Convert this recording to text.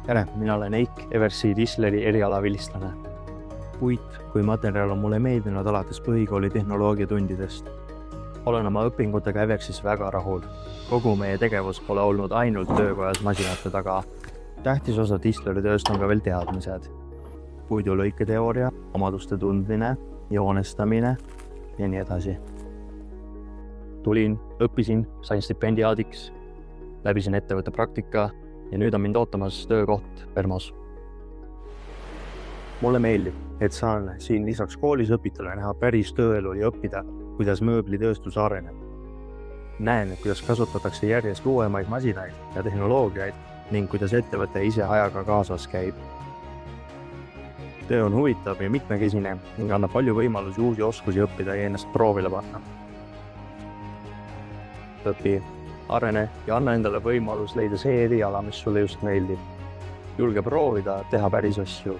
Tere, mina olen Eik, Eversi Disleri erialavilistlane. Puit kui materjal on mulle meeldinud alates põhikooli tehnoloogiatundidest. Olen oma õpingutega Eversis väga rahul. Kogu meie tegevus pole olnud ainult töökojas masinate taga. Tähtis osa Disleri tööst on ka veel teadmised. Puidulõiketeooria, omaduste tundmine, joonestamine ja nii edasi. Tulin, õppisin, sain stipendiaadiks, läbisin ettevõtte praktika ja nüüd on mind ootamas töökoht Permos. Mulle meeldib, et saan siin lisaks koolis õpitule näha päris tööelu ja õppida, kuidas mööblitööstus areneb. Näen, kuidas kasutatakse järjest uuemaid masinaid ja tehnoloogiaid ning kuidas ettevõte ise ajaga kaasas käib. Töö on huvitav ja mitmekesine ning annab palju võimalusi uusi oskusi õppida ja ennast proovile panna. Õpi, arene ja anna endale võimalus leida see eriala, mis sulle just meeldib. Julge proovida, teha päris asju